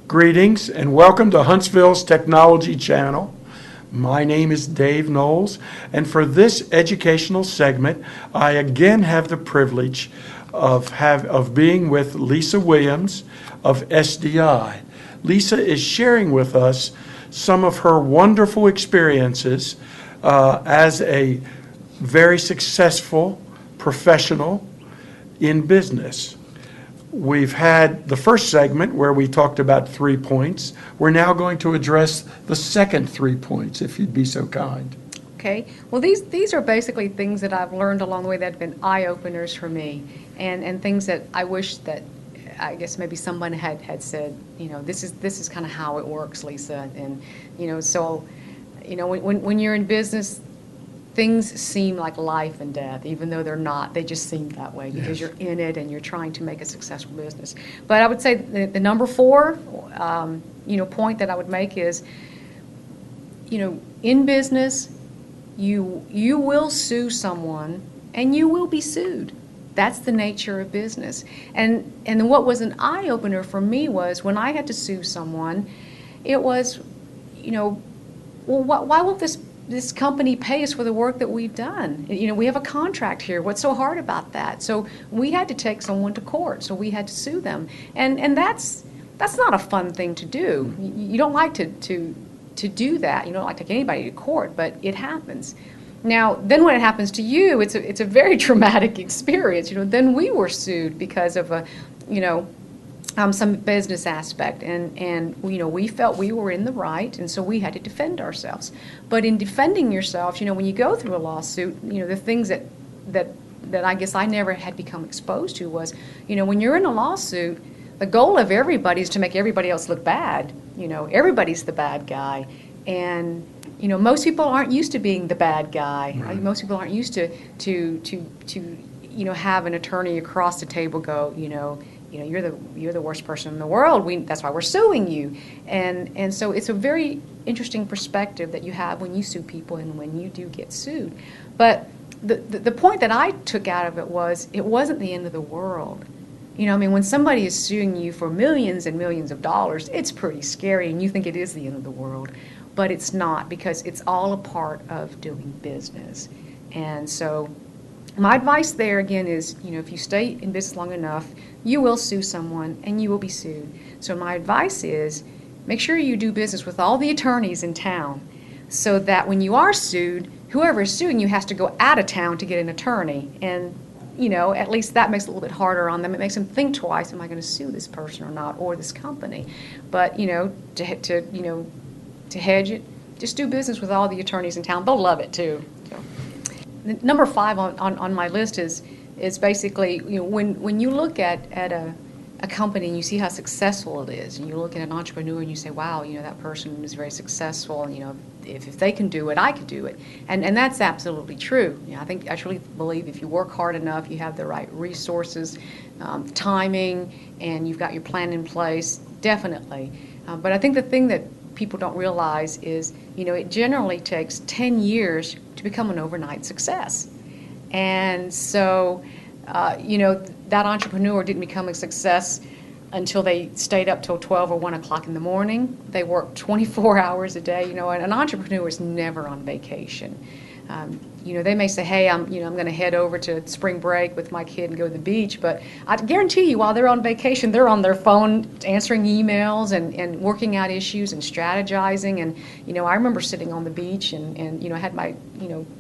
Greetings and welcome to Huntsville's Technology Channel. My name is Dave Knowles, and for this educational segment, I again have the privilege of being with Lisa Williams of SDI. Lisa is sharing with us some of her wonderful experiences as a very successful professional in business. We've had the first segment where we talked about 3 points. We're now going to address the second 3 points, if you'd be so kind. Okay. Well, these are basically things that I've learned along the way that have been eye-openers for me, and things that I wish that I guess maybe someone had said, this is kind of how it works, Lisa. And when you're in business, things seem like life and death, even though they're not. They just seem that way because you're in it and you're trying to make a successful business. But I would say the number 4, point that I would make is, in business, you will sue someone and you will be sued. That's the nature of business. And what was an eye opener for me was when I had to sue someone, it was, why won't this company pay us for the work that we've done? We have a contract here. What's so hard about that? So we had to take someone to court. So we had to sue them, and that's not a fun thing to do. You don't like to do that. You don't like to take anybody to court, but it happens. Now, then when it happens to you, it's a very traumatic experience. Then we were sued because of some business aspect, and we felt we were in the right, and so we had to defend ourselves. But in defending yourself, when you go through a lawsuit, the things that I guess I never had become exposed to was, when you're in a lawsuit, the goal of everybody is to make everybody else look bad. Everybody's the bad guy, and most people aren't used to being the bad guy. Right. Most people aren't used to have an attorney across the table go, you're the worst person in the world. That's why we're suing you, and so it's a very interesting perspective that you have when you sue people and when you do get sued. But the point that I took out of it was it wasn't the end of the world. When somebody is suing you for millions and millions of dollars, it's pretty scary, and you think it is the end of the world, but it's not, because it's all a part of doing business. And so my advice there again is, if you stay in business long enough, you will sue someone and you will be sued. So my advice is make sure you do business with all the attorneys in town, so that when you are sued, whoever is suing you has to go out of town to get an attorney. And at least that makes it a little bit harder on them. It makes them think twice, am I going to sue this person or not, or this company? But to hedge it, just do business with all the attorneys in town. They'll love it too. So, number 5 on my list is basically, when you look at a company and you see how successful it is, and you look at an entrepreneur and you say, wow, that person is very successful, and if they can do it, I can do it. And that's absolutely true. I truly believe if you work hard enough, you have the right resources, timing, and you've got your plan in place, definitely. But I think the thing that people don't realize is, it generally takes 10 years to become an overnight success. And so, that entrepreneur didn't become a success until they stayed up till 12 or 1 o'clock in the morning. They worked 24 hours a day. And an entrepreneur is never on vacation. They may say, hey, I'm going to head over to spring break with my kid and go to the beach, but I guarantee you while they're on vacation, they're on their phone answering emails and working out issues and strategizing. And, I remember sitting on the beach and had my,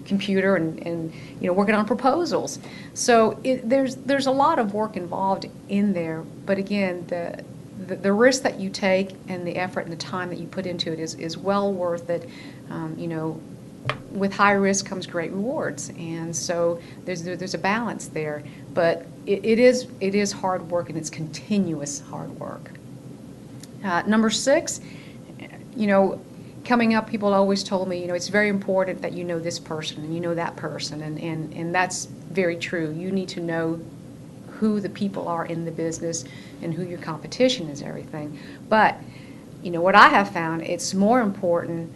computer and working on proposals. So there's a lot of work involved in there, but again, the risk that you take and the effort and the time that you put into it is well worth it. With high risk comes great rewards, and so there's a balance there. But it is hard work, and it's continuous hard work. Number 6, coming up, people always told me, it's very important that you know this person and you know that person, and that's very true. You need to know who the people are in the business and who your competition is, everything. But what I have found, it's more important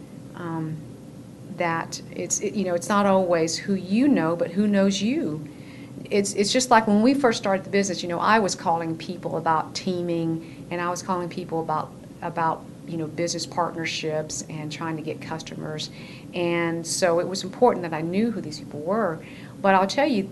that it's not always who you know, but who knows you. It's just like when we first started the business, I was calling people about teaming, and I was calling people about about business partnerships and trying to get customers. And so it was important that I knew who these people were. But I'll tell you,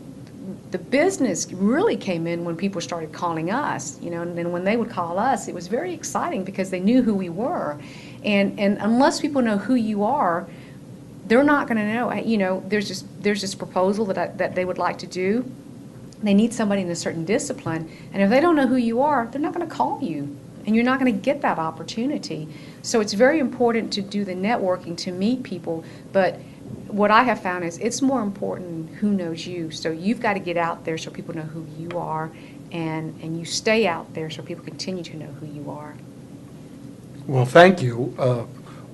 the business really came in when people started calling us, and then when they would call us, it was very exciting because they knew who we were. And unless people know who you are, they're not going to know. There's this proposal that they would like to do. They need somebody in a certain discipline, and if they don't know who you are, they're not going to call you, and you're not going to get that opportunity. So it's very important to do the networking, to meet people, but what I have found is it's more important who knows you. So you've got to get out there so people know who you are, and you stay out there so people continue to know who you are. Well, thank you.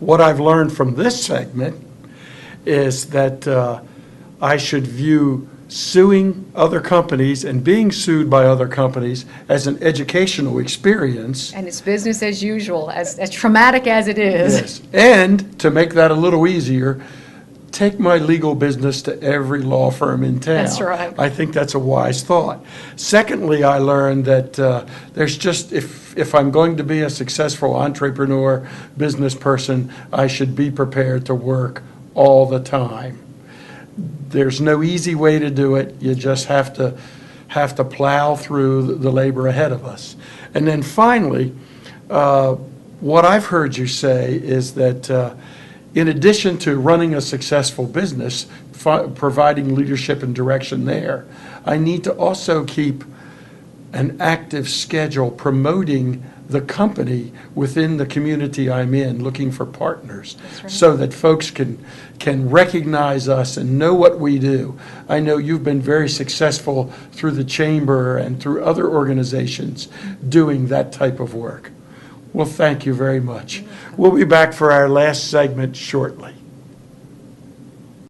What I've learned from this segment is that I should view suing other companies and being sued by other companies as an educational experience. And it's business as usual, as traumatic as it is. Yes. And to make that a little easier, take my legal business to every law firm in town. That's right. I think that's a wise thought. Secondly, I learned that there's just, if I'm going to be a successful entrepreneur, business person, I should be prepared to work all the time. There's no easy way to do it. You just have to plow through the labor ahead of us. And then finally, what I've heard you say is that in addition to running a successful business, providing leadership and direction there, I need to also keep an active schedule promoting the company within the community I'm in, looking for partners. That's right. So that folks can recognize us and know what we do. I know you've been very successful through the chamber and through other organizations doing that type of work. Well, thank you very much. We'll be back for our last segment shortly.